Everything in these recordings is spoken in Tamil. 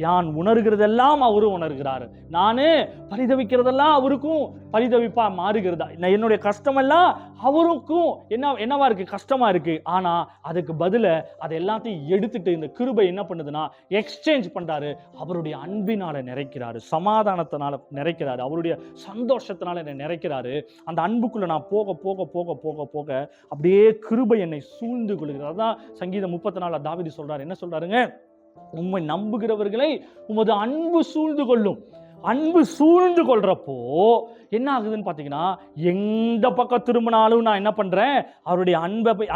யான் உணர்கிறதெல்லாம் அவரும் உணர்கிறாரு. நானு பரிதவிக்கிறதெல்லாம் அவருக்கும் பரிதவிப்பா மாறுகிறதா. என்னுடைய கஷ்டமெல்லாம் அவருக்கும் என்னவா இருக்கு, கஷ்டமா இருக்கு. ஆனா அதுக்கு பதில அதை எல்லாத்தையும் எடுத்துட்டு இந்த கிருபை என்ன பண்ணுதுன்னா எக்ஸ்சேஞ்ச் பண்றாரு. அவருடைய அன்பினால நிறைக்கிறாரு, சமாதானத்தினால நிறைக்கிறாரு, அவருடைய சந்தோஷத்தினால என்னை நிறைக்கிறாரு. அந்த அன்புக்குள்ள நான் போக போக போக போக போக அப்படியே கிருபை என்னை சூழ்ந்து கொள்கிறது. அதான் சங்கீதம் 34 தாவீது சொல்றாரு. என்ன சொல்றாருங்க? உம்மை நம்புகிறவர்களை உமது அன்பு சூழ்ந்து கொள்ளும். அன்பு சூழ்ந்து கொள்றப்போ என்ன ஆகுதுன்னு பாத்தீங்கன்னா, எந்த பக்கம் திரும்பினாலும் நான் என்ன பண்றேன், அவருடைய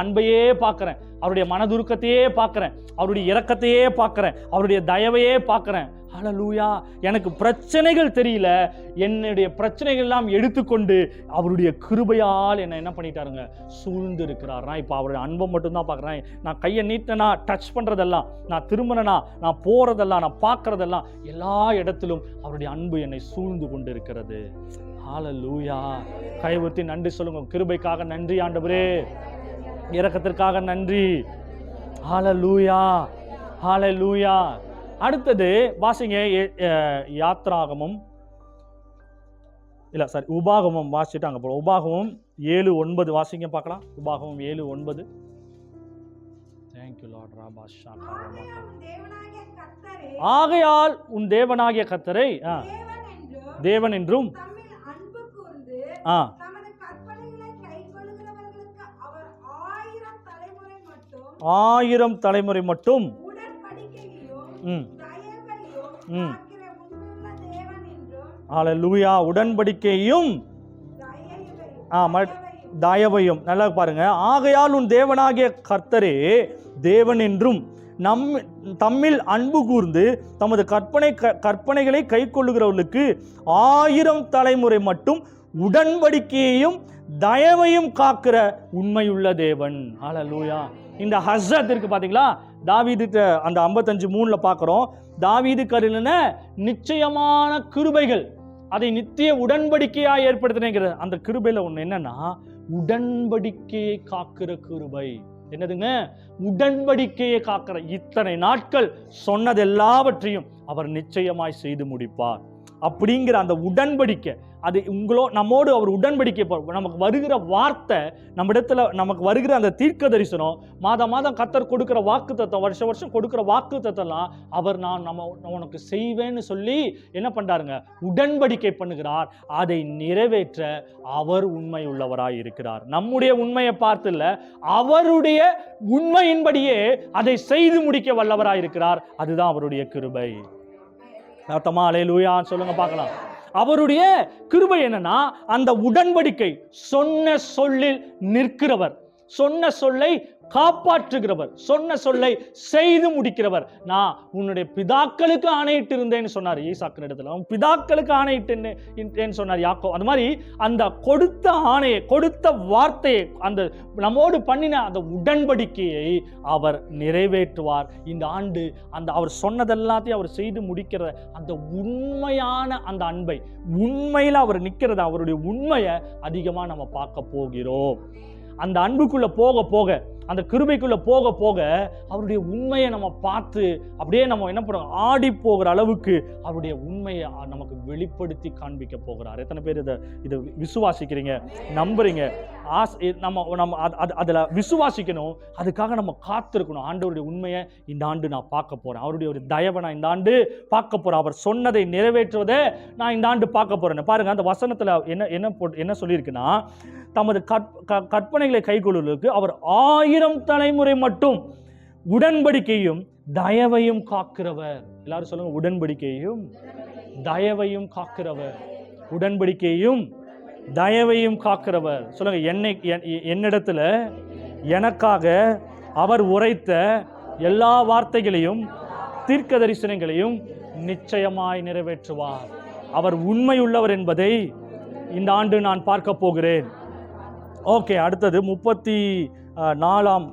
அன்பையே பார்க்கிறேன், அவருடைய மனதுருக்கத்தையே பார்க்கிறேன், அவருடைய இரக்கத்தையே பார்க்கிறேன், அவருடைய தயவையே பார்க்கிறேன். ஹல்லேலூயா. எனக்கு பிரச்சனைகள் தெரியல, என்னுடைய பிரச்சனைகள் எல்லாம் எடுத்துக்கொண்டு அவருடைய கிருபையால் என்ன பண்ணிட்டாருங்க, சூழ்ந்து இருக்கிறார். நான் இப்போ அவருடைய அன்பை மட்டும்தான் பார்க்குறேன். நான் கையை நீட்டினா டச் பண்ணுறதெல்லாம், நான் திரும்பினா நான் போகிறதெல்லாம், நான் பார்க்குறதெல்லாம், எல்லா இடத்திலும் அவருடைய அன்பு என்னை சூழ்ந்து கொண்டு இருக்கிறது. ஹல்லேலூயா. கைவத்தி நன்றி சொல்லுங்க. கிருபைக்காக நன்றி ஆண்டவரே, இரக்கத்திற்காக நன்றி. ஹல்லேலூயா, ஹல்லேலூயா. அடுத்தது வாசிங்க, யாத்ராகமம் இல்ல சாரி உபாகமம் வாசிச்சுட்டு அங்க போறோம். உபாகமம் 7:9 வாசிங்க பார்க்கலாம். உபாகமம் 7:9. Thank you Lord. ஆகையால் உன் தேவனாகிய கர்த்தரை தேவன் என்றும் ஆயிரம் தலைமுறை மட்டும் ஹல்லேலூயா. உடன்படிக்கையும் தயவையும். நல்லா பாருங்க. ஆகையால் உன் தேவனாகிய கர்த்தரே தேவன் என்றும் தம்மில் அன்பு கூர்ந்து தமது கற்பனைகளை கை கொள்ளுகிறவர்களுக்கு 1000 தலைமுறை மட்டும் உடன்படிக்கையையும் தயவையும் காக்கிற உண்மையுள்ள தேவன். ஹல்லேலூயா. இந்த ஹஸ்ஸத் இருக்கு பாத்தீங்களா, தாவீது அந்த 55:3 பார்க்கிறோம். தாவீது கருளின நிச்சயமான கிருபைகள், அதை நித்திய உடன்படிக்கையாக ஏற்படுத்தினேங்கிறது. அந்த கிருபையில ஒண்ணு என்னன்னா, உடன்படிக்கையை காக்கிற கிருபை. என்னதுங்க? உடன்படிக்கையை காக்கிற. இத்தனை நாட்கள் சொன்னது எல்லாவற்றையும் அவர் நிச்சயமாய் செய்து முடிப்பார் அப்படிங்கிற அந்த உடன்படிக்கை. அது நம்மோடு அவர் உடன்படிக்கை. நமக்கு வருகிற வார்த்தை, நம்ம இடத்துல நமக்கு வருகிற அந்த தீர்க்க தரிசனம், மாதம் கர்த்தர் கொடுக்கிற வாக்கு தத்தம், வருஷம் கொடுக்கிற வாக்கு தத்தம்லாம் அவர் நான் உனக்கு செய்வேன்னு சொல்லி என்ன பண்றாருங்க, உடன்படிக்கை பண்ணுகிறார். அதை நிறைவேற்ற அவர் உண்மை உள்ளவராய் இருக்கிறார். நம்முடைய உண்மையை பார்த்து இல்ல, அவருடைய உண்மையின்படியே அதை செய்து முடிக்க வல்லவராய் இருக்கிறார். அதுதான் அவருடைய கிருபை. அர்த்தமா? அல்லேலூயா சொல்லுங்க பார்க்கலாம். அவருடைய கிருபை என்னன்னா, அந்த உடன்படிக்கை, சொன்ன சொல்லில் நிற்கிறவர், சொன்ன சொல்லை காப்பாற்றுகிறவர், சொன்ன சொல்லை செய்து முடிக்கிறவர். நான் உன்னுடைய பிதாக்களுக்கு ஆணையிட்டு இருந்தேன்னு சொன்னார் ஈசாக்கு இடத்துல, அவன் பிதாக்களுக்கு ஆணையிட்டேன்னு சொன்னார் யாக்கோபு. அந்த மாதிரி அந்த கொடுத்த ஆணையை, கொடுத்த வார்த்தையை, அந்த நம்மோடு பண்ணின அந்த உடன்படிக்கையை அவர் நிறைவேற்றுவார். இந்த ஆண்டு அந்த அவர் சொன்னதெல்லாத்தையும் அவர் செய்து முடிக்கிற அந்த உண்மையான அந்த அன்பை, உண்மையில் அவர் நிற்கிறத, அவருடைய உண்மையை அதிகமா நம்ம பார்க்க போகிறோம். அந்த அன்புக்குள்ள போக போக, அந்த கிருபைக்குள்ள போக போக அவருடைய உண்மையை நம்ம பார்த்து அப்படியே நம்ம என்ன பண்ணுறோம், ஆடி போகிற அளவுக்கு அவருடைய உண்மையை நமக்கு வெளிப்படுத்தி காண்பிக்க போகிறார். எத்தனை பேர் இதை விசுவாசிக்கிறீங்க, நம்புறீங்க? அதில் விசுவாசிக்கணும். அதுக்காக நம்ம காத்திருக்கணும். ஆண்டவருடைய உண்மையை இந்த ஆண்டு நான் பார்க்க போறேன், அவருடைய ஒரு தயவை நான் இந்த ஆண்டு பார்க்க போறேன், அவர் சொன்னதை நிறைவேற்றுவதை நான் இந்த ஆண்டு பார்க்க போறேன். பாருங்க, அந்த வசனத்துல என்ன சொல்லியிருக்குன்னா, தமது கற்பனைகளை கைக்கொள்ளுவதற்கு அவர் 1000 தலைமுறை மட்டும் உடன்படிக்கையும் தயவையும் காக்கிறவர். எல்லாரும் சொல்லுங்க, உடன்படிக்கையும் தயவையும் காக்கிறவர். உடன்படிக்கையும் தயவையும் காக்கிறவர். சொல்லுங்க, என்னிடத்துல எனக்காக அவர் உரைத்த எல்லா வார்த்தைகளையும் தீர்க்க தரிசனங்களையும் நிச்சயமாய் நிறைவேற்றுவார். அவர் உண்மையுள்ளவர் என்பதை இந்த ஆண்டு நான் பார்க்க போகிறேன். ஓகே, அடுத்தது 34ஆம்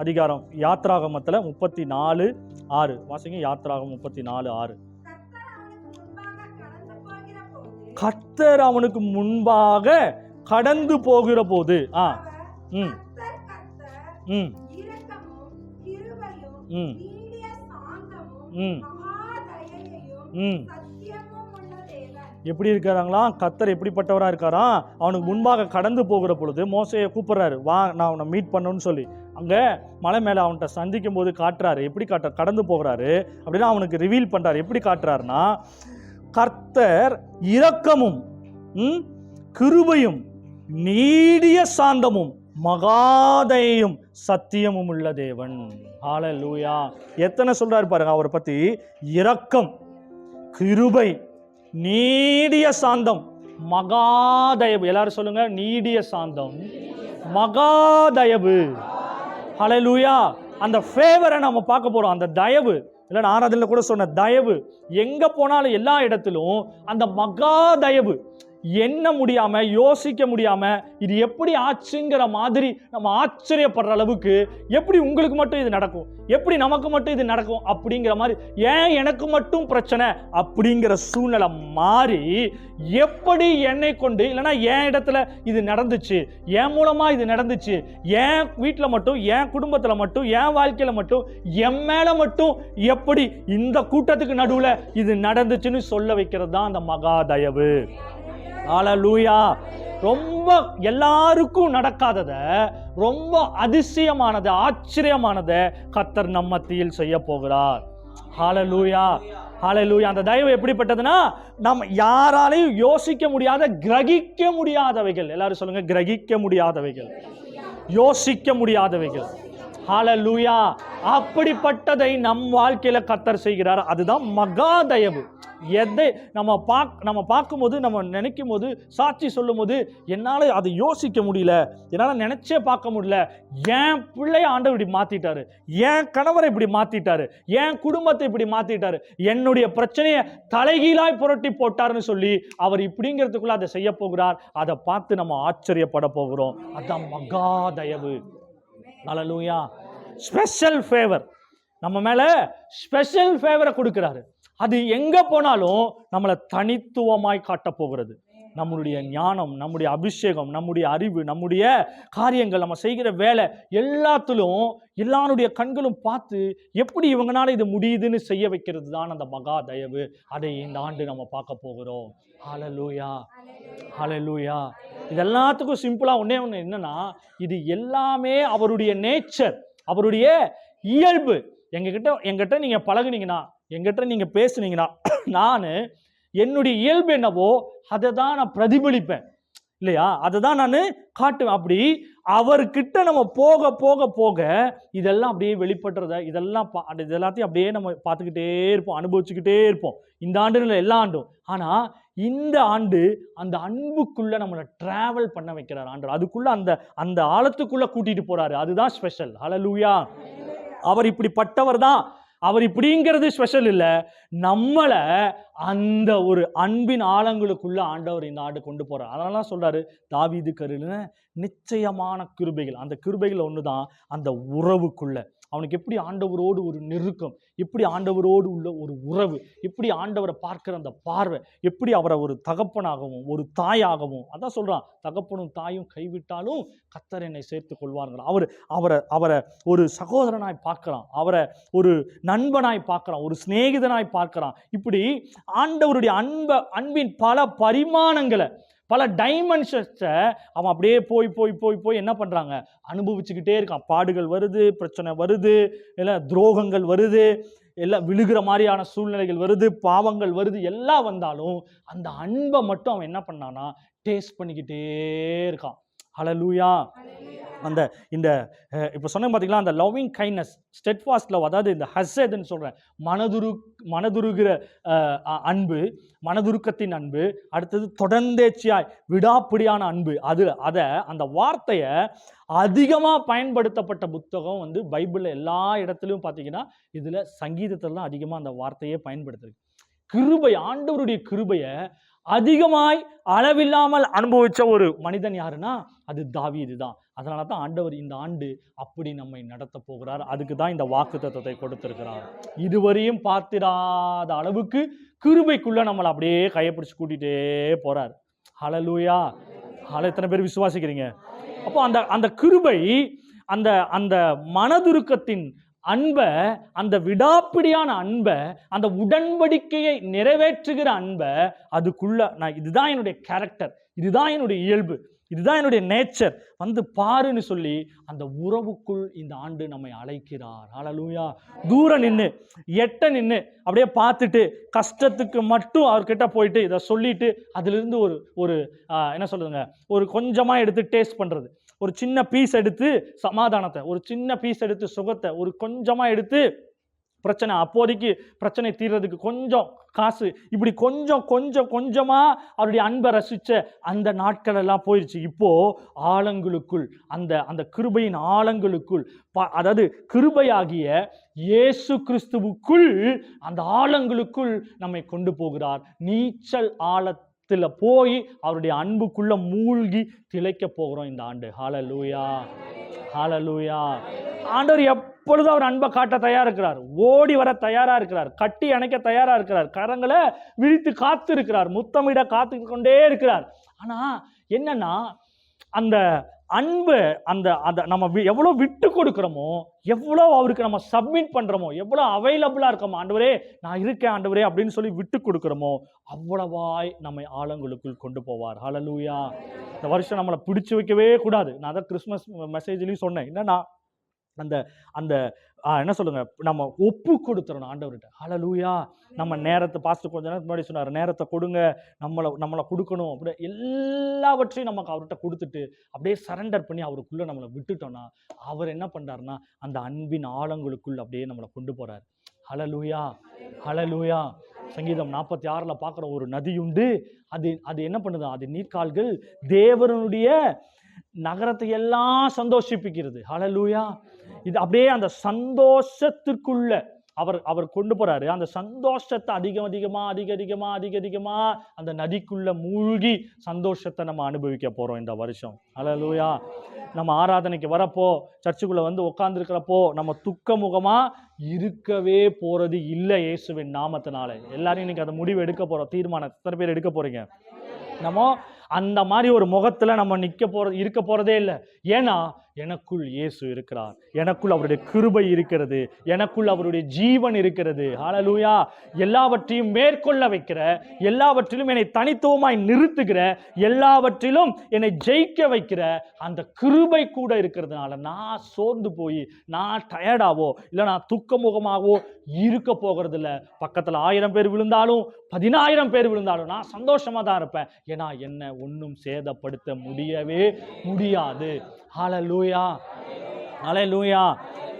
அதிகாரம் யாத்ராகமத்தில் 34:6 வாசிங்க. யாத்ராகம் 34:6. கர்த்தர் அவனுக்கு முன்பாக கடந்து போகிற போது எப்படி இருக்காராங்களாம்? கர்த்தர் எப்படிப்பட்டவராக இருக்காராம்? அவனுக்கு முன்பாக கடந்து போகிற பொழுது மோசையை கூப்பிட்றாரு, வா நான் அவனை மீட் பண்ணணும்னு சொல்லி. அங்கே மலை மேலே அவன்கிட்ட சந்திக்கும் போது காட்டுறாரு. எப்படி காட்டுறாரு? கடந்து போகிறாரு அப்படின்னா அவனுக்கு ரிவீல் பண்ணுறாரு. எப்படி காட்டுறாருன்னா, கர்த்தர் இரக்கமும் கிருபையும் நீடிய சாந்தமும் மகாதயையும் சத்தியமும் உள்ள தேவன். ஹல்லேலூயா. எத்தனை சொல்றாரு பாருங்க அவரை பத்தி. இரக்கம், கிருபை, நீடிய சாந்தம், மகாதயவு. எல்லாரும் சொல்லுங்க, நீடிய சாந்தம், மகாதயவு. ஹல்லேலூயா. அந்த ஃபேவரை நம்ம பார்க்க போறோம். அந்த தயவு இல்லைன்னா ஆராதனையில் கூட சொன்ன தயவு, எங்க போனாலும் எல்லா இடத்திலும் அந்த மகாதயவு. என்ன முடியாம, யோசிக்க முடியாம இது எப்படி ஆச்சுங்கிற மாதிரி நம்ம ஆச்சரியப்படுற அளவுக்கு, எப்படி உங்களுக்கு மட்டும் இது நடக்கும், எப்படி நமக்கு மட்டும் இது நடக்கும் அப்படிங்கிற மாதிரி, ஏன் எனக்கு மட்டும் பிரச்சனை அப்படிங்கிற சூழ்நிலை மாறி, எப்படி என்னை கொண்டு இல்லைன்னா என் இடத்துல இது நடந்துச்சு, என் மூலமா இது நடந்துச்சு, என் வீட்டில் மட்டும், என் குடும்பத்தில் மட்டும், என் வாழ்க்கையில மட்டும், என் மேல மட்டும் எப்படி இந்த கூட்டத்துக்கு நடுவில் இது நடந்துச்சுன்னு சொல்ல வைக்கிறது தான் அந்த மகாதயவு. ஹல்லேலூயா. ரொம்ப எல்லாருக்கும் நடக்காதத, ரொம்ப அதிசயமானது, ஆச்சரியமானது கர்த்தர் நம்ம மத்தியில் செய்ய போகிறார். ஹல்லேலூயா, ஹல்லேலூயா. அந்த தயவு எப்படிப்பட்டதுன்னா, நம்ம யாராலையும் யோசிக்க முடியாத, கிரகிக்க முடியாதவைகள். எல்லாரும் சொல்லுங்க, கிரகிக்க முடியாதவைகள், யோசிக்க முடியாதவைகள். ஹல்லேலூயா. அப்படிப்பட்டதை நம் வாழ்க்கையில கர்த்தர் செய்கிறார். அதுதான் மகாதயவு. எதை நம்ம பார்க்கும்போது, நம்ம நினைக்கும் போது, சாட்சி சொல்லும் போது, என்னால் அதை யோசிக்க முடியல, என்னால் நினைச்சே பார்க்க முடியல. என் பிள்ளைய ஆண்டவர் இப்படி மாத்திட்டாரு, என் கணவரை இப்படி மாத்திட்டாரு, என் குடும்பத்தை இப்படி மாத்திட்டாரு, என்னுடைய பிரச்சனையை தலைகீழாய் புரட்டி போட்டாருன்னு சொல்லி அவர் இப்படிங்கிறதுக்குள்ள அதை செய்ய போகிறார். அதை பார்த்து நம்ம ஆச்சரியப்பட போகிறோம். அதான் மகாதயவு. ஹல்லேலூயா. ஸ்பெஷல் ஃபேவர், நம்ம மேல ஸ்பெஷல் ஃபேவரை கொடுக்கிறாரு. அது எங்க போனாலும் நம்மளை தனித்துவமாய் காட்ட போகிறது. நம்முடைய ஞானம், நம்முடைய அபிஷேகம், நம்முடைய அறிவு, நம்முடைய காரியங்கள், நம்ம செய்கிற வேலை எல்லாத்திலும் எல்லாருடைய கண்களும் பார்த்து எப்படி இவங்கனால இது முடியுதுன்னு செய்ய வைக்கிறது தான் அந்த மகா தயவு. அதை இந்த ஆண்டு நம்ம பார்க்க போகிறோம். ஹல்லேலூயா, ஹல்லேலூயா. இது எல்லாத்துக்கும் சிம்பிளா ஒண்ணே ஒன்று என்னன்னா, இது எல்லாமே அவருடைய நேச்சர், அவருடைய இயல்பு. எங்கிட்ட நீங்க பழகுனீங்கன்னா, எங்கிட்ட நீங்க பேசுனீங்கன்னா, நான் என்னுடைய இயல்பு என்னவோ அதை தான் நான் பிரதிபலிப்பேன் இல்லையா, அதை தான் நான் காட்டுவேன். அப்படி அவர்கிட்ட நம்ம போக போக போக இதெல்லாம் அப்படியே வெளிப்படுறத, இதெல்லாத்தையும் அப்படியே நம்ம பார்த்துக்கிட்டே இருப்போம், அனுபவிச்சுக்கிட்டே இருப்போம். இந்த ஆண்டு எல்லா ஆண்டும். ஆனா இந்த ஆண்டு அந்த அன்புக்குள்ள நம்மளை டிராவல் பண்ண வைக்கிறார் ஆண்டவர். அதுக்குள்ள அந்த ஆழத்துக்குள்ள கூட்டிட்டு போறாரு. அதுதான் ஸ்பெஷல். ஹல்லேலூயா. அவர் இப்படிப்பட்டவர் தான். அவர் இப்படிங்கிறது ஸ்பெஷல் இல்லை, நம்மளை அந்த ஒரு அன்பின் ஆழங்களுக்குள்ள ஆண்டவர் இந்த ஆண்டு கொண்டு போறார். அதனால சொல்றாரு, தாவீது கருளின நிச்சயமான கிருபைகள். அந்த கிருபைகள் ஒண்ணுதான் அந்த உறவுக்குள்ள. அவனுக்கு எப்படி ஆண்டவரோடு ஒரு நெருக்கம், எப்படி ஆண்டவரோடு உள்ள ஒரு உறவு, எப்படி ஆண்டவரை பார்க்கிற அந்த பார்வை, எப்படி அவரை ஒரு தகப்பனாகவும் ஒரு தாயாகவும், அதான் சொல்றான், தகப்பனும் தாயும் கைவிட்டாலும் கர்த்தர் என்னை சேர்த்து கொள்வார்கள். அவரை ஒரு சகோதரனாய் பார்க்கிறான், அவரை ஒரு நண்பனாய் பார்க்கிறான், ஒரு சிநேகிதனாய் பார்க்கிறான். இப்படி ஆண்டவருடைய அன்பின் பல பரிமாணங்களை, பல டைமென்ஷன்ஸை அவன் அப்படியே போய் போய் போய் போய் என்ன பண்ணுறாங்க, அனுபவிச்சுக்கிட்டே இருக்கான். பாடுகள் வருது, பிரச்சனை வருது, இல்லை துரோகங்கள் வருது, எல்லாம் விழுகிற மாதிரியான சூழ்நிலைகள் வருது, பாவங்கள் வருது, எல்லாம் வந்தாலும் அந்த அன்பை மட்டும் அவன் என்ன பண்ணான்னா டேஸ்ட் பண்ணிக்கிட்டே இருக்கான். ஹல்லேலூயா. இந்த இப்போ சொன்ன பார்த்தீங்களா, அந்த லவ்விங் கைண்ட்னஸ், ஸ்டெட்ஃபாஸ்ட் லவ், அதாவது இந்த ஹஸ்ஸதுன்னு சொல்கிறேன், மனதுருகிற அன்பு, மனதுருக்கத்தின் அன்பு, அடுத்தது தொடர்ந்தேச்சியாய் விடாப்பிடியான அன்பு. அந்த வார்த்தையை அதிகமாக பயன்படுத்தப்பட்ட புத்தகம் பைபிளில் எல்லா இடத்துலையும் பார்த்தீங்கன்னா, இதில் சங்கீதத்தில் தான் அதிகமாக அந்த வார்த்தையை பயன்படுத்துது. கிருபை, ஆண்டவருடைய கிருபையை அதிகமாய் அளவில்லாமல் அனுபவிச்ச ஒரு மனிதன் யாருன்னா அது தாவீது தான். அதனால தான் ஆண்டவர் இந்த ஆண்டு அப்படி நம்மை நடத்த போகிறார். அதுக்கு தான் இந்த வாக்குத்தத்தத்தை கொடுத்திருக்கிறார். இதுவரையும் பார்த்திராத அளவுக்கு கிருபைக்குள்ள நம்மளை அப்படியே கையப்பிடிச்சு கூட்டிகிட்டே போறார். ஹல்லேலூயா. எத்தனை பேர் விசுவாசிக்கிறீங்க? அப்போ அந்த கிருபை, அந்த மனதுருக்கத்தின் அன்பை, அந்த விடாப்பிடியான அன்பை, அந்த உடன்படிக்கையை நிறைவேற்றுகிற அன்பை அதுக்குள்ள நான் இதுதான் என்னுடைய கேரக்டர், இதுதான் என்னுடைய இயல்பு, இதுதான் என்னுடைய நேச்சர், வந்து பாருன்னு சொல்லி அந்த உறவுக்குள் இந்த ஆண்டு நம்மை அழைக்கிறார். ஹல்லேலூயா. தூரம் நின்று, எட்ட நின்று அப்படியே பார்த்துட்டு கஷ்டத்துக்கு மட்டும் அவர்கிட்ட போயிட்டு இதை சொல்லிட்டு அதிலிருந்து ஒரு என்ன சொல்லுங்க, ஒரு கொஞ்சமாக எடுத்து டேஸ்ட் பண்ணுறது, ஒரு சின்ன பீஸ் எடுத்து சமாதானத்தை, ஒரு சின்ன பீஸ் எடுத்து சுகத்தை, ஒரு கொஞ்சமாக எடுத்து பிரச்சனை, அப்போதைக்கு பிரச்சனை தீர்றதுக்கு கொஞ்சம் காசு, இப்படி கொஞ்சம் கொஞ்சம் கொஞ்சமா அவருடைய அன்பை ரசிச்ச அந்த நாட்கள் எல்லாம் போயிடுச்சு. இப்போ ஆழங்களுக்குள், அந்த கிருபையின் ஆழங்களுக்குள், அதாவது கிருபையாகிய இயேசு கிறிஸ்துவுக்குள் அந்த ஆழங்களுக்குள் நம்மை கொண்டு போகிறார். நீச்சல் ஆழத்துல போய் அவருடைய அன்புக்குள்ள மூழ்கி திளைக்க போகிறோம் இந்த ஆண்டு. ஹல்லேலூயா, ஹல்லேலூயா. ஆண்டவர் எப்பொழுதும் அவர் அன்பை காட்ட தயாரா இருக்கிறார், ஓடி வர தயாரா இருக்கிறார், கட்டி அணைக்க தயாரா இருக்கிறார், கரங்களை விழித்து காத்து இருக்கிறார், முத்தமிட காத்து கொண்டே இருக்கிறார். ஆனா என்னன்னா, அந்த அன்பு, அந்த நம்ம எவ்வளவு விட்டு கொடுக்கிறோமோ, எவ்வளவு அவருக்கு நம்ம சப்மிட் பண்றோமோ, எவ்வளவு அவைலபிளா இருக்கோமோ, ஆண்டவரே நான் இருக்கேன் ஆண்டவரே அப்படின்னு சொல்லி விட்டு கொடுக்கிறோமோ, அவ்வளவாய் நம்மை ஆழங்களுக்குள் கொண்டு போவார். ஹல்லேலூயா. இந்த வருஷம் நம்மளை பிடிச்சு வைக்கவே கூடாது. நான் அதை கிறிஸ்துமஸ் மெசேஜ்லயும் சொன்னேன். என்னன்னா, அந்த அந்த என்ன சொல்லுங்க, நம்ம ஒப்பு கொடுத்துறணும் ஆண்டவர்கிட்ட. ஹல்லேலூயா. நம்ம நேரத்தை, பாஸ்டர் கொஞ்ச நேரத்துக்கு முன்னாடி சொன்னார், நேரத்தை கொடுங்க, நம்மளை கொடுக்கணும், அப்படியே எல்லாவற்றையும் நமக்கு அவர்கிட்ட கொடுத்துட்டு அப்படியே சரண்டர் பண்ணி அவருக்குள்ள நம்மளை விட்டுட்டோம்னா, அவர் என்ன பண்றாருன்னா அந்த அன்பின் ஆழங்களுக்குள் அப்படியே நம்மளை கொண்டு போறாரு. ஹல்லேலூயா, ஹல்லேலூயா. சங்கீதம் 46 பார்க்குற ஒரு நதி உண்டு, அது என்ன பண்ணுது, அது நீர்க்கால்கள் தேவனுடைய நகரத்தை எல்லாம் சந்தோஷிப்பிக்கிறது. ஹல்லேலூயா. இது அப்படியே அந்த சந்தோஷத்திற்குள்ள அவர் கொண்டு போறாரு. அந்த சந்தோஷத்தை அதிகமா அந்த நதிக்குள்ள மூழ்கி சந்தோஷத்தை நம்ம அனுபவிக்க போறோம் இந்த வருஷம். ஹல்லேலூயா. நம்ம ஆராதனைக்கு வரப்போ, சர்ச்சுக்குள்ள வந்து உட்கார்ந்துருக்கிறப்போ நம்ம துக்க முகமா இருக்கவே போறது இல்லை இயேசுவின் நாமத்தினால. எல்லாரும் இன்னைக்கு அந்த முடிவு எடுக்க போறோம், தீர்மானம் எத்தனை பேர் எடுக்க போறீங்க? நம்ம அந்த மாதிரி ஒரு முகத்துல நம்ம இருக்க போறதே இல்லை. ஏன்னா எனக்குள் இயேசு இருக்கிறார், எனக்குள் அவருடைய கிருபை இருக்கிறது, எனக்குள் அவருடைய ஜீவன் இருக்கிறது. ஹல்லேலூயா. எல்லாவற்றையும் மேற்கொள்ள வைக்கிற, எல்லாவற்றிலும் என்னை தனித்துவமாய் நிறுத்துகிற, எல்லாவற்றிலும் என்னை ஜெயிக்க வைக்கிற அந்த கிருபை கூட இருக்கிறதுனால நான் சோர்ந்து போய், நான் டயர்டாவோ இல்லை நான் துக்கமுகமாகவோ இருக்க போகிறது இல்லை. பக்கத்தில் 1000 பேர் விழுந்தாலும் 10,000 பேர் விழுந்தாலும் நான் சந்தோஷமா தான் இருப்பேன். ஏன்னா என்ன ஒன்றும் சேதப்படுத்த முடியவே முடியாது. ஹல்லேலூயா, ஹல்லேலூயா.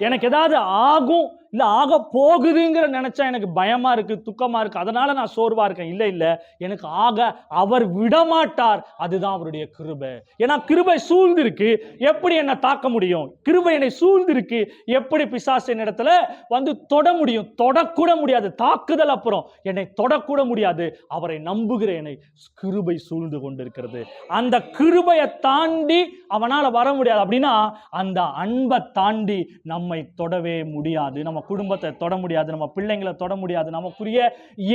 எனக்கு ஏதாவது ஆகும், இல்லை ஆக போகுதுங்கிற நினைச்சா எனக்கு பயமா இருக்கு, துக்கமா இருக்கு, அதனால நான் சோர்வா இருக்கேன். இல்லை இல்லை, எனக்கு ஆக அவர் விடமாட்டார். அதுதான் அவருடைய கிருபை. ஏன்னா கிருபை சூழ்ந்திருக்கு, எப்படி என்னை தாக்க முடியும்? கிருபை என்னை சூழ்ந்திருக்கு, எப்படி பிசாசின் இடத்துல வந்து தொட முடியும்? தொடக்கூட முடியாது. தாக்குதல் அப்புறம் என்னை தொடக்கூட முடியாது. அவரை நம்புகிற என்னை கிருபை சூழ்ந்து கொண்டிருக்கிறது. அந்த கிருபையை தாண்டி அவனால வர முடியாது. அப்படின்னா அந்த அன்பை தாண்டி நம்மை தொடவே முடியாது. நம்ம குடும்பத்தை தொட முடியாது, நம்ம பிள்ளைங்களை தொட முடியாது, நமக்குரிய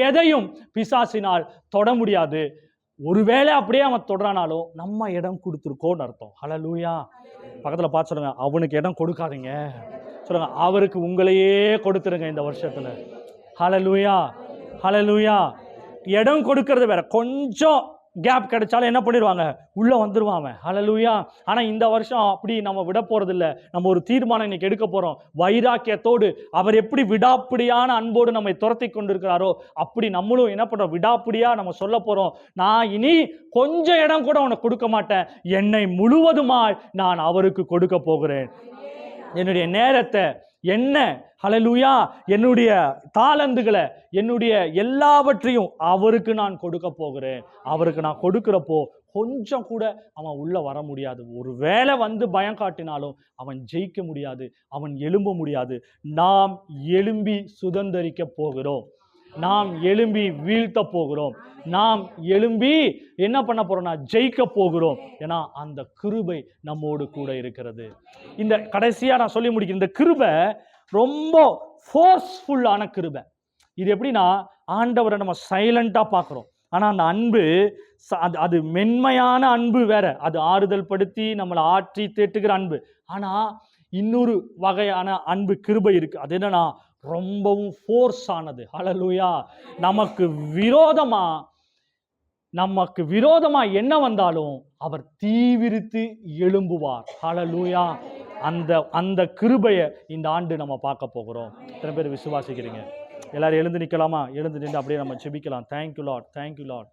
எதையும் பிசாசினால் தொட முடியாது. ஒருவேளை அப்படியே அவன் தொடரானாலும் நம்ம இடம் கொடுத்துருக்கோன்னு அர்த்தம். ஹல்லேலூயா. பக்கத்துல பார்த்து சொல்லுங்க, அவனுக்கு இடம் கொடுக்காதீங்க. சொல்லுங்க, அவருக்கு உங்களையே கொடுத்துருங்க இந்த வருஷத்துல. ஹல்லேலூயா, ஹல்லேலூயா. இடம் கொடுக்கறது வேற, கொஞ்சம் கேப் கிடைச்சாலும் என்ன பண்ணிடுவாங்க, உள்ள வந்துருவான் அவன். ஹல்லேலூயா. ஆனா இந்த வருஷம் அப்படி நம்ம விட போறது இல்லை. நம்ம ஒரு தீர்மானம் இன்னைக்கு எடுக்க போறோம். வைராக்கியத்தோடு, அவர் எப்படி விடாப்பிடியான அன்போடு நம்மை துரத்தி கொண்டிருக்கிறாரோ அப்படி நம்மளும் என்ன பண்றோம், விடாப்பிடியா நம்ம சொல்ல போறோம், நான் இனி கொஞ்சம் இடம் கூட உனக்கு கொடுக்க மாட்டேன், என்னை முழுவதுமாய் நான் அவருக்கு கொடுக்க போகிறேன். என்னுடைய நேரத்தை, என்ன ஹல்லேலூயா, என்னுடைய தாளந்துகளை, என்னுடைய எல்லாவற்றையும் அவருக்கு நான் கொடுக்க போகிறேன். அவருக்கு நான் கொடுக்கிறப்போ கொஞ்சம் கூட அவன் உள்ள வர முடியாது. ஒரு வேளை வந்து பயம் காட்டினாலும் அவன் ஜெயிக்க முடியாது, அவன் எழும்ப முடியாது. நாம் எழும்பி சுதந்தரிக்க போகிறோம், நாம் எழும்பி வீழ்த்த போகிறோம், நாம் எழும்பி என்ன பண்ண போறோம்னா ஜெயிக்க போகிறோம். ஏன்னா அந்த கிருபை நம்மோடு கூட இருக்கிறது. இந்த கடைசியா நான் சொல்லி முடிக்கிறேன், இந்த கிருபை ரொம்ப ஃபோர்ஸ்ஃபுல்லான கிருபை. இது எப்படின்னா, ஆண்டவரை நம்ம சைலண்டா பார்க்கிறோம், ஆனா அந்த அன்பு அது மென்மையான அன்பு வேற, அது ஆறுதல் படுத்தி நம்மளை ஆற்றி தேட்டுகிற அன்பு. ஆனா இன்னொரு வகையான அன்பு கிருபை இருக்கு. அது என்னன்னா ரொம்பவும் ஃபோர்ஸ் ஆனது. ஹல்லேலூயா. நமக்கு விரோதமா என்ன வந்தாலும் அவர் தீவிரித்து எழும்புவார். ஹல்லேலூயா. அந்த கிருபையை இந்த ஆண்டு நம்ம பார்க்க போகிறோம். எத்தனை பேர் விசுவாசிக்கிறீங்க? எல்லாரும் எழுந்து நிற்கலாமா? எழுந்து நின்று அப்படியே நம்ம ஜெபிக்கலாம். Thank you lord, thank you lord.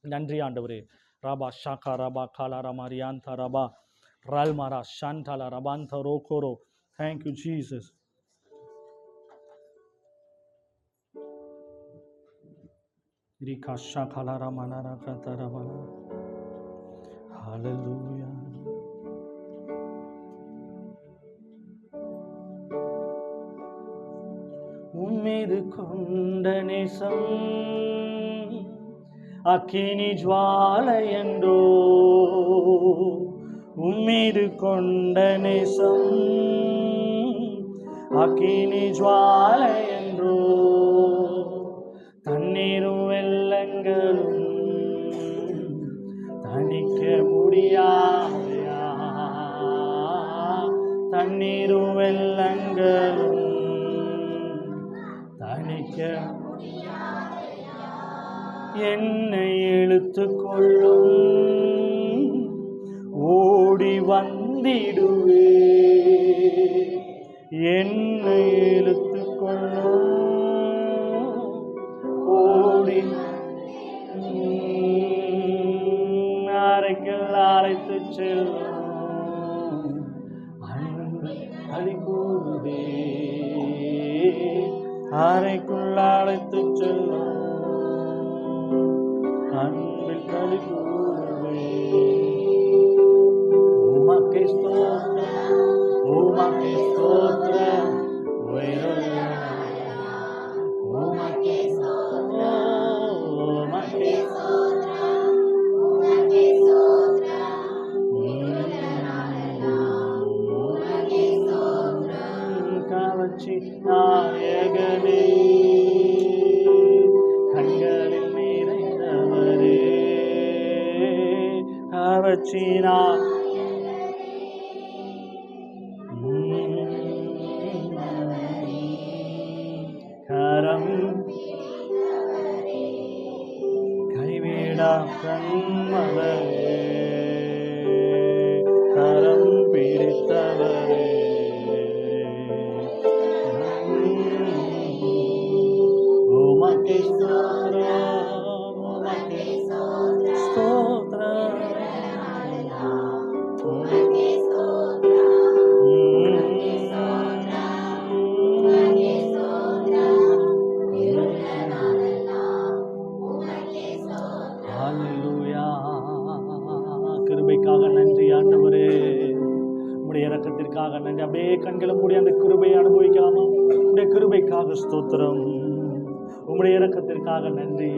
நன்றி ஆண்டவரே. ராபா ஷாக்கா ராபா காலா ரமாரியாந்தா ராபா ரால்மாரா ஷாண்டாலா ரபாந்த ரோகோரோ. Thank you Jesus. ரிகா ஷாகாலா ரமானாரா கதரபா. ஹல்லேலூயா. உம்மீது கொண்ட நேசம் அக்கினி ஜுவாலை என்றோ, உம்மீது கொண்ட நேசம் அக்கினி ஜுவாலை என்றோ, தண்ணீரும் வெள்ளங்களும் தணிக்க முடியாதையா, தண்ணீரும் வெள்ளங்களும் தணிக்க என்னை இழுத்துக்கொள்ளும், ஓடி வந்திடுவே, என்னை இழுத்துக்கொள்ளும், ஓடி அறைக்குள் அழைத்து செல்லும், அன்பு அடி கூறுவே, அறைக்குள் அழைத்து செல்லும், அன்பில் களி கூறுவே. உமக்கே ஸ்தோத்திரம், உமக்கே ஸ்தோத்திரம், உயிருள்ள உமக்கே ஸ்தோத்திரம், உமக்கே ஸ்தோத்திரம், உமக்கே ஸ்தோத்திரம், உமக்கே ஸ்தோத்திரம். காவச்சி நாயகனே, கண்களில் நிறைந்தவரே, காவச்சி கரம் கைவிடா கண்மலரே, கரம் பிடித்தவரே, உமக்கே ஸ்தோத்திரம், உமக்கே ஸ்தோத்திரம், உமக்கே ஸ்தோத்திரம், உமக்கே ஸ்தோத்திரம், உமக்கே ஸ்தோத்திரம், இருந்த நாளெல்லாம் உமக்கே ஸ்தோத்திரம். ஹல்லேலூயா. கிருபைக்காக நன்றி ஆண்டவரே, உம்முடைய இரக்கத்திற்காக நன்றி. அப்படியே கண்களை மூடி அந்த கிருபையை அனுபவிக்கலாமா? உம்முடைய கிருபைக்காக ஸ்தோத்திரம், உம்முடைய இரக்கத்திற்காக நன்றி,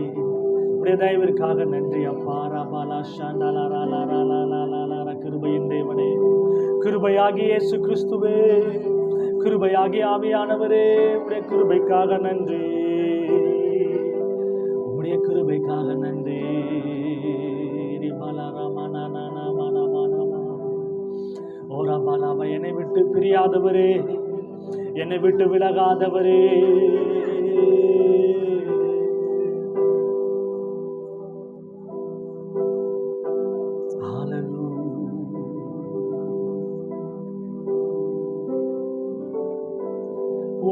உம்முடைய தயவிற்காக நன்றி அப்பா. ராபாலா ஷாண்டாலா ராலா ராலா லாலா லாலா. கிருபையின் தேவனே, கிருபையாகிய இயேசு கிறிஸ்துவே, கிருபையாகிய ஆவியானவரே, உம்முடைய கிருபைக்காக நன்றி, உம்முடைய கிருபைக்காக நன்றி. என்னை விட்டு பிரியாதவரே, என்னை விட்டு விலகாதவரே,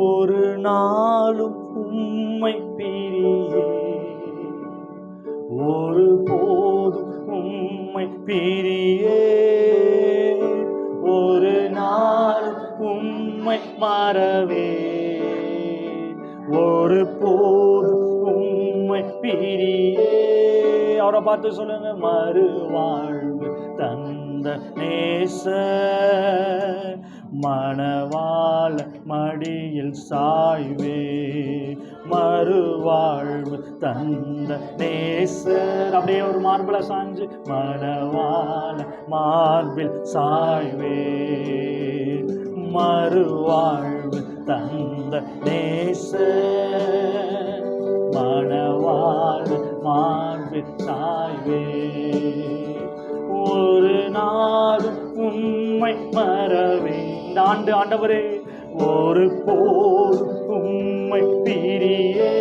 ஒரு நாளும் உம்மை பிரியே, ஒரு போதும் உம்மை பிரியே, ஒரு நாள் உம்மை மறவே, ஒரு போதும் உம்மை பிரியே. அவரை பார்த்து சொல்லுங்க. மறுவாழ்வு தந்த நேச, மணவாள மடியில் சாய்வே, மறுவாழ்வு தந்த நேசர். அப்படியே ஒரு மார்பிள சாஞ்சு, மணவாள மார்பில் சாய்வே, மறுவாழ்வு தந்த நேசர், மணவாள மார்பில் சாய்வே, ஒரு நாள் உம்மை மறவே, இந்த ஆண்டு ஆண்டவரே ஒரு போர் உம்மை பிரியே,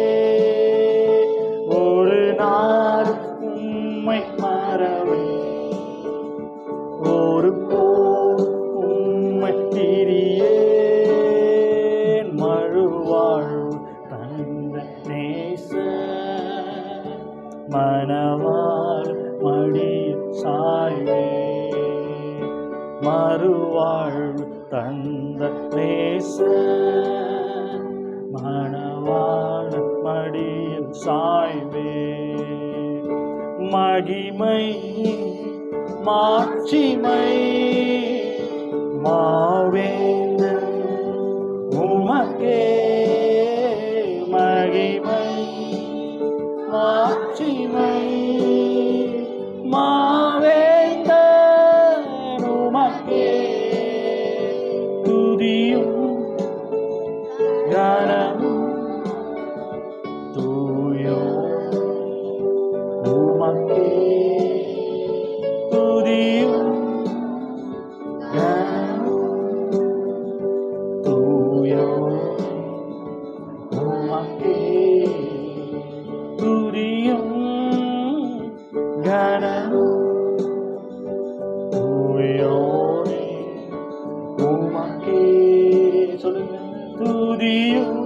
ஒரு நாள் உம்மை மறவே, ஒரு போர் உம்மை பிரியே, மறுவாழ்வு தந்த நேச மனவாழ் மடியில் சாய்வே, மறுவாழ்வு தந்த நேச மனவாழ் மடியில் சாய்வே, மகிமை மாட்சிமை மாவேந்தன் உமக்கே, மகிமை மாட்சிமை மாவேந்தன் உமக்கே, துதியும் கனமும் தூயோ உமக்கே, துதியும் கனமும் தூயோ உமக்கே, துதியும் கனமும் தூயோனே உமக்கே. சொல்லுங்க, துதியும்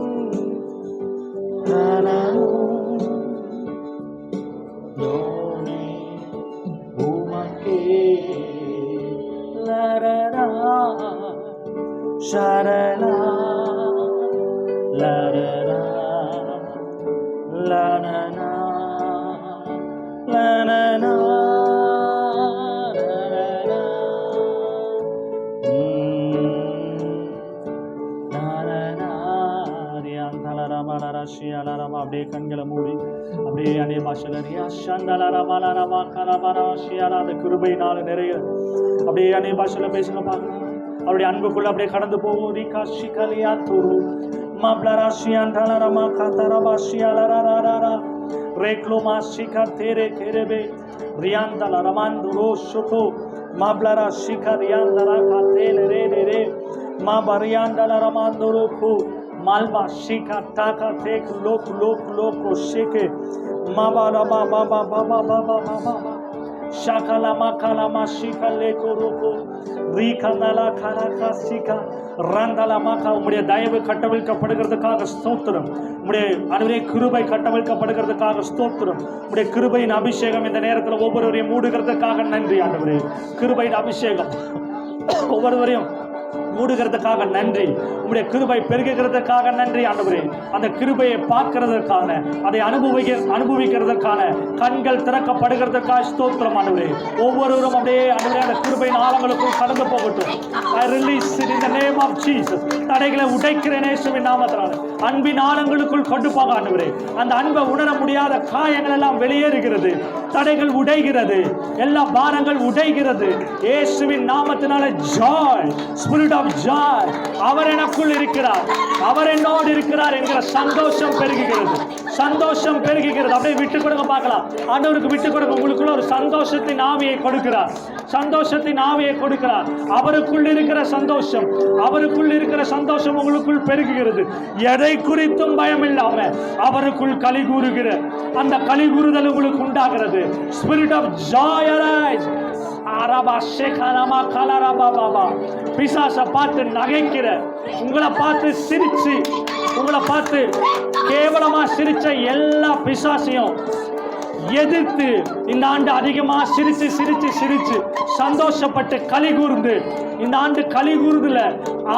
கனமும் யோனே உமக்கே, லரரா ஷரலா லரரா லனனா லனனா லரரா லரரா ரியாந்தலரமலர ஷியலரமா. அப்படியே கண்களை மூடி அப்படியே அநேக பாஷையில ரியா ஷந்தலரமலரமா கலபரா ஷியலா. அந்த கிருபையினால நிறைய அப்படியே அநேக பாஷையில பேசுங்க பார்க்கலாம். அவருடைய அன்புக்குள்ள அப்படியே கடந்து போவோம். ரிகா ஷிகலியா துரு மாப்ளரா ஷியந்தலரமா கதரபா ஷியலரரரரா ரேக்லோமா ஷிகா தேரே கேரபே ரியாந்தலரமாந்துரோ ஷுகோ மாப்ளரா ஷிகா ரியாந்தலா காத்தேல ரே ரே ரே மா பரியாந்தலரமாந்துரோ கு मालबा शिका टाका टेक लोक लोक लोक को शेके माबा रबा बाबा बाबा बाबा बाबा शाकाला माकाला माशिका लेको रोको रीका नला खाना का शिका रंदला माका. உம்முடைய தயவு கட்டவிழ்க்கப்படுகிறதுக்காக ஸ்தோத்திரம். உம்முடைய அனுரே கிருபை கட்டவிழ்க்கப்படுகிறதுக்காக ஸ்தோத்திரம். உம்முடைய கிருபையின் அபிஷேகம் இந்த நேரத்தில் ஒவ்வொருவரையும் மூடுகிறதுக்காக நன்றி ஆண்டவரே. கிருபையின் அபிஷேகம் ஒவ்வொருவரையும் மூடுகிறதுக்காக நன்றி. உம்முடைய கிருபை பெருகுகிறதுக்காக நன்றி ஆண்டவரே. அந்த கிருபையை பார்க்கிறதுக்கான, அதை அனுபவிக்கிறதுக்கான கண்கள் திறக்கப்படுகிறதுக்காக ஸ்தோத்திரம் ஆண்டவரே. ஒவ்வொருவரும் அப்படியே ஆண்டவரே அந்த கிருபையின் ஆழங்களுக்குள் கடந்து போகட்டும். I release it in the name of Jesus. தடைகளை உடைக்கிறேன் இயேசுவின் நாமத்தினால. அன்பின் ஆழங்களுக்குள் கொண்டு போக ஆண்டவரே. அந்த அன்பை உணர முடியாத காயங்கள் எல்லாம் வெளியேறுகிறது, தடைகள் உடைகிறது, எல்லா பாரங்கள் உடைகிறது இயேசுவின் நாமத்தினால. ஜாய், ஸ்பிரிட் ஆஃப் ஜாய், அவர் எனக்குள் இருக்கிறார், அவர் என்னோடு இருக்கிறார் என்கிற சந்தோஷம் பெருகுகிறது, சந்தோஷம் பெருகுகிறது. அப்படியே விட்டு கொடுங்க பார்க்கலாம். ஆண்டவருக்கு விட்டு கொடுங்க. உங்களுக்குள்ள ஒரு சந்தோஷத்தின் ஆவியை கொடுக்கிறார், சந்தோஷத்தின் ஆவியை கொடுக்கிறார். அவருக்குள் இருக்கிற சந்தோஷம், அவருக்குள் இருக்கிற சந்தோஷம் உங்களுக்குள் பெருகுகிறது. எதை குறித்தும் பயம் இல்லாம அவருக்குள் களி கூறுகிற அந்த களி கூறுதல் உங்களுக்கு உண்டாகிறது. Spirit of joy arise. பிசாசை பார்த்து நகைக்கிற, உங்களை பார்த்து சிரிச்சு, உங்களை பார்த்து கேவலமா சிரிச்ச எல்லா பிசாசையும் எதிர்த்து இந்த ஆண்டு அதிகமா சிரிச்சு சிரிச்சு சிரிச்சு சந்தோஷப்பட்டு களி கூர்ந்து, இந்த ஆண்டு களி கூர்ந்துல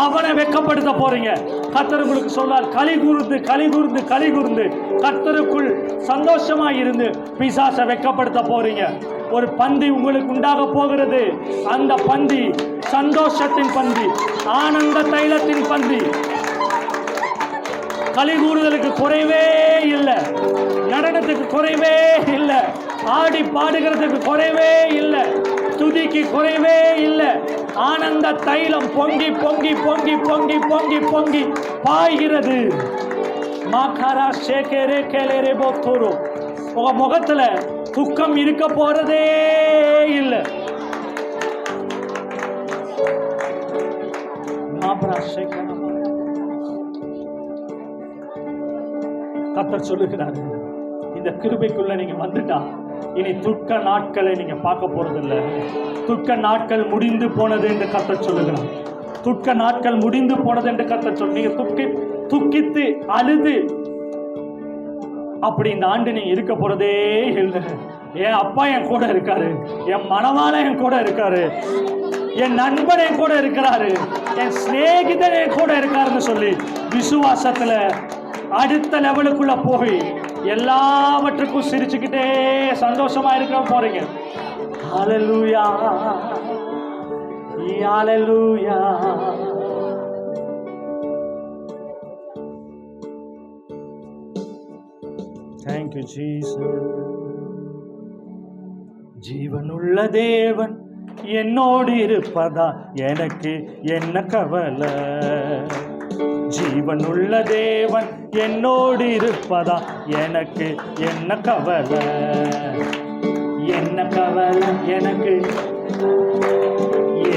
அவனை வெட்கப்படுத்த போறீங்க. கர்த்தர் உங்களுக்கு சொல்றார், களி கூர்ந்து களி கூர்ந்து களி கூர்ந்து கர்த்தருக்குள் சந்தோஷமா இருந்து பிசாசை வெட்கப்படுத்த போறீங்க. ஒரு பந்தி உங்களுக்கு உண்டாக போகிறது. அந்த பந்தி சந்தோஷத்தின் பந்தி, ஆனந்த தைலத்தின் பந்தி. களி கூறுதலுக்கு குறைவே இல்லை, நடனத்துக்கு குறைவே இல்லை, ஆடி பாடுகிறதுக்கு குறைவே இல்லை, துதிக்கு குறைவே இல்லை. ஆனந்த தைலம் பொங்கி பொங்கி பொங்கி பொங்கி பொங்கி பொங்கி பாய்கிறது. மாகாரா ஷேகரே கேலேரே போத்தோரோ. உங்க முகத்துல துக்கம் இருக்க போறதே இல்லை. கர்த்தர் சொல்லுகிறார், இந்த கிருபைக்குள்ள நீங்க வந்துட்டா இனி துக்க நாட்களை நீங்க பார்க்க போறதில்லை. துக்க நாட்கள் முடிந்து போனது என்று கர்த்தர் சொல்லுகிறார். துக்க நாட்கள் முடிந்து போனது என்று கர்த்தர் சொல்லு. நீங்க துக்கித்து அழுது அப்படி இந்த ஆண்டு நீங்க இருக்க போறதே இல்லை. என் அப்பா என் கூட இருக்காரு, என் மனவாள என் கூட இருக்காரு, என் நண்பன் என் கூட இருக்கிறாரு, என் சிநேகிதன் என் கூட இருக்காருன்னு சொல்லி விசுவாசத்துல அடுத்த லெவலுக்குள்ள போய் எல்லாவற்றுக்கும் சிரிச்சுக்கிட்டே சந்தோஷமா இருக்க போறீங்க. ஹல்லேலூயா, ஹல்லேலூயா. Thank you Jesus. ஜீவனுள்ள தேவன் என்னோடு இருப்பதா எனக்கு என்ன கவலை? ஜீவனுள்ள தேவன் என்னோடு இருப்பதா எனக்கு என்ன கவலை? என்ன கவலை எனக்கு?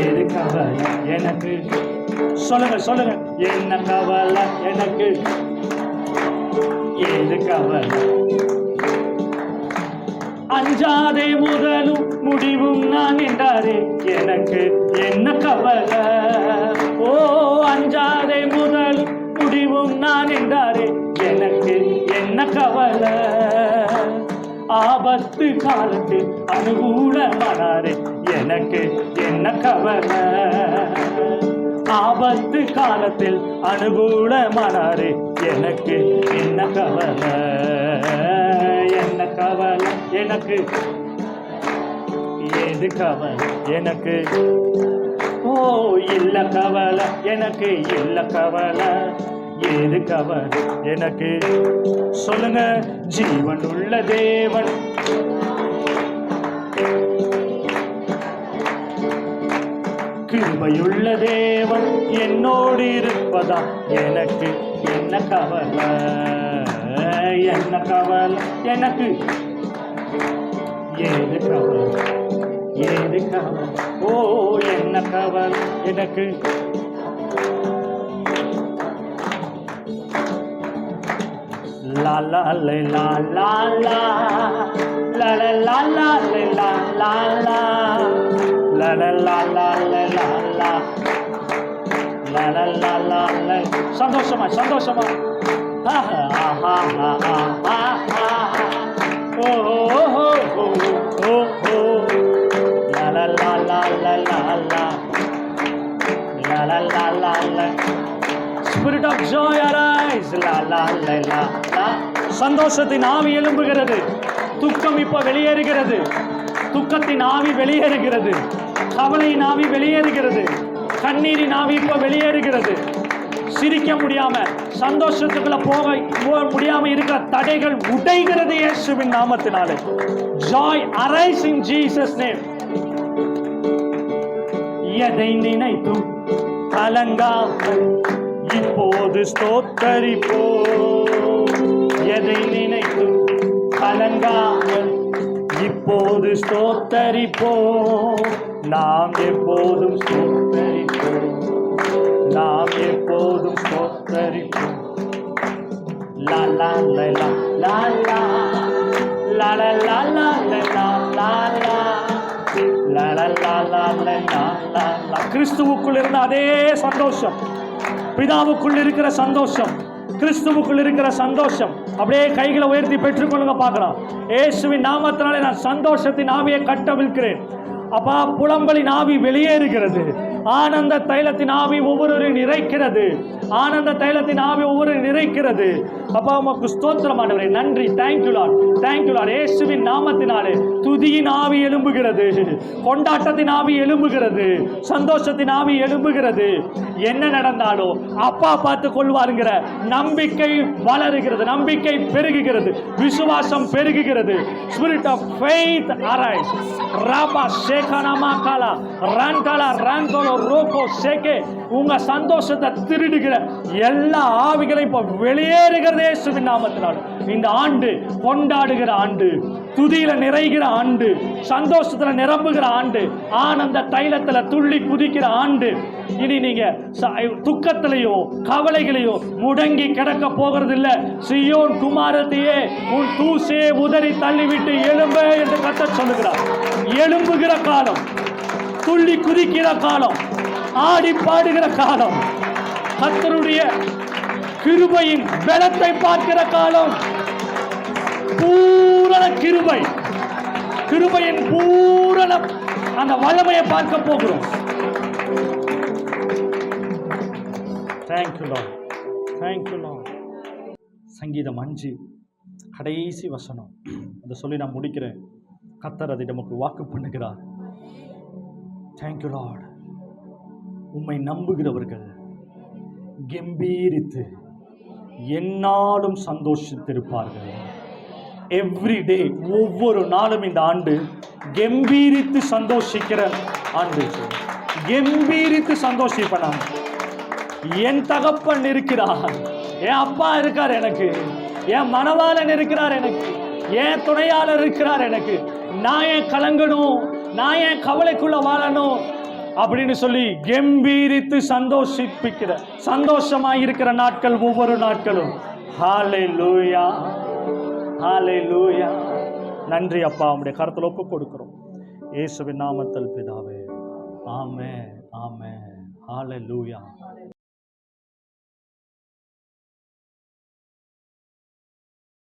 ஏது கவலை எனக்கு? சொல்லுங்க சொல்லுங்க. என்ன கவலை எனக்கு? ஏது கவலை? அஞ்சாதே முதலும் முடிவும் நான் என்றாரே எனக்கு என்ன கவலை? ஓ, அஞ்சாதே முதலும் முடிவும் நான் என்றாரே எனக்கு என்ன கவலை? ஆபத்து காலத்தில் அனுகூலமானாரே எனக்கு என்ன கவலை? ஆபத்து காலத்தில் அனுகூலமானாரே எனக்கு என்ன கவலை? என்ன கவலை எனக்கு? ஏது கவலை எனக்கு? ஓ, இல்ல கவலை எனக்கு, இல்ல கவலை. ஏது கவலை எனக்கு? சொல்லுங்க. ஜீவன் உள்ள தேவன் கிருபையுள்ள தேவன் என்னோடு இருப்பதா எனக்கு என்ன கவலை? என்ன கவலை எனக்கு? ஏது கவலை? ஏது கவலை? ஓ, என்ன கவலை எனக்கு? லா லா லே லா லா லா லா லா லா லா லே லா லா லா லா லா லா லா லே லா லா லா லா லா லா லே. சந்தோஷமா சந்தோஷமா. ஓ ஓ ஓ ஓ ஓ லா லா லா லா லா லா லா லா லா லா லா. Spirit of joy arise. La la la la la. சந்தோஷத்தின் ஆவி எழும்புகிறது. துக்கம் இப்ப வெளியேறுகிறது. துக்கத்தின் ஆவி வெளியேறுகிறது. கவலையின் ஆவி வெளியேறுகிறது. கண்ணீரின் ஆவி இப்ப வெளியேறுகிறது. சிரிக்க முடியாம சந்தோஷத்துக்குள்ள போக முடியாம இருக்கிற தடைகள் உடைகிறது இயேசுவின் நாமத்தினாலே. Joy arise in Jesus name. எதை நினைத்தும் கலங்காமல் இப்போது ஸ்தோத்தரிப்போ. எதை நினைத்தும் கலங்காமல் இப்போது ஸ்தோத்தரிப்போ. நாம் எப்போதும் ஸ்தோத்தரிப்போம். நாம் எப்போதும் ஸ்தோத்தரிப்போம். லா லா லா லா லா லா லா லா லா லா லா லா லா. கிறிஸ்துவுக்குள் இருந்த அதே சந்தோஷம், பிதாவுக்குள் இருக்கிற சந்தோஷம், கிறிஸ்துவுக்குள் இருக்கிற சந்தோஷம் அப்படியே கைகளை உயர்த்தி பெற்றுக்கொள்ளுங்க. பார்க்கலாம். இயேசுவின் நாமத்தினாலே நான் சந்தோஷத்தின் ஆவியை கட்டவிழ்க்கிறேன். அப்பா, புலம்பலின் ஆவி வெளியேறுகிறது. ஆனந்த தைலத்தின் ஆவி ஒவ்வொருவரையும் நிறைக்கிறது. ஆனந்த தைலத்தின் ஆவி ஒவ்வொரு நிறைக்கிறது. அப்பா, உமக்கு ஸ்தோத்திரம் ஆண்டவரே. நன்றி. Thank you lord, thank you Lord. இயேசுவின் நாமத்தினாலே துதியின் ஆவி எழும்புகிறது. கொண்டாட்டத்தின் ஆவி எழும்புகிறது. சந்தோஷத்தின் ஆவி எழும்புகிறது. என்ன நடந்தாலும் அப்பா பார்த்து கொள்வாருங்கிற நம்பிக்கை வளருகிறது. நம்பிக்கை பெருகுகிறது. விசுவாசம் பெருகுகிறது. Spirit of faith arise. Rafah சேகனமா காலா ரன்கலா ரன்கலோ ரோகோ சேகே. உங்க சந்தோஷத்தை திருடுகிற எல்லா ஆவிகளையும் இப்போ வெளியேறுகிறது இயேசுவின் நாமத்தினால். இந்த ஆண்டு கொண்டாடுகிற ஆண்டு, துதியில நிறைகிற ஆண்டு, சந்தோஷத்துல நிரம்புகிற ஆண்டு, ஆனந்த தைலத்துல துள்ளி குதிக்கிற ஆண்டு. இனி நீங்க துக்கத்திலேயோ கவலைகளையோ முடங்கி கிடக்க போகிறது இல்ல. சீயோன் குமாரத்தையே, உன் தூசையை உதறி தள்ளிவிட்டு எழும்பு என்று கர்த்தர் சொல்லுகிறார். எழும்புகிற காலம், துள்ளி குதிக்கிற காலம், ஆடி பாடுகிற காலம், கர்த்தருடைய கிருபையின் பலத்தை பார்க்கிற காலம், பூரண கிருபை, கிருபையின் பூரண அந்த வல்லமையை பார்க்க போகிறோம். Thank you Lord. Thank you Lord. சங்கீதம் 5 கடைசி வசனம், அதை சொல்லி நான் முடிக்கிறேன். கர்த்தர் அதை நமக்கு வாக்கு பண்ணுகிறார். Thank you Lord. உம்மை நம்புகிறவர்கள் கம்பீரித்து எந்நாளும் சந்தோஷித்திருப்பார்கள். எவ்ரி டே, ஒவ்வொரு நாளும் இந்த ஆண்டு கம்பீரித்து சந்தோஷிக்கிற ஆண்டு. கம்பீரித்து சந்தோஷிப்பேன். என் தகப்பன் இருக்கிறார், என் அப்பா இருக்கார் எனக்கு, என் மணவாளன் இருக்கிறார் எனக்கு, என் துணையாளர் இருக்கிறார் எனக்கு. நான் ஏன் கலங்கணும், நான் ஏன் கவலைக்குள்ள வாழணும் அப்படின்னு சொல்லி கம்பீரித்து சந்தோஷிப்பிக்கிற, சந்தோஷமாய் இருக்கிற நாட்கள் ஒவ்வொரு நாட்களும். ஹல்லேலூயா, ஹல்லேலூயா. நன்றி அப்பா, உம்முடைய கரத்தில் ஒப்பு கொடுக்கிறோம். இயேசுவின் நாமத்தில் பிதாவே, ஆமென், ஆமென். ஹல்லேலூயா.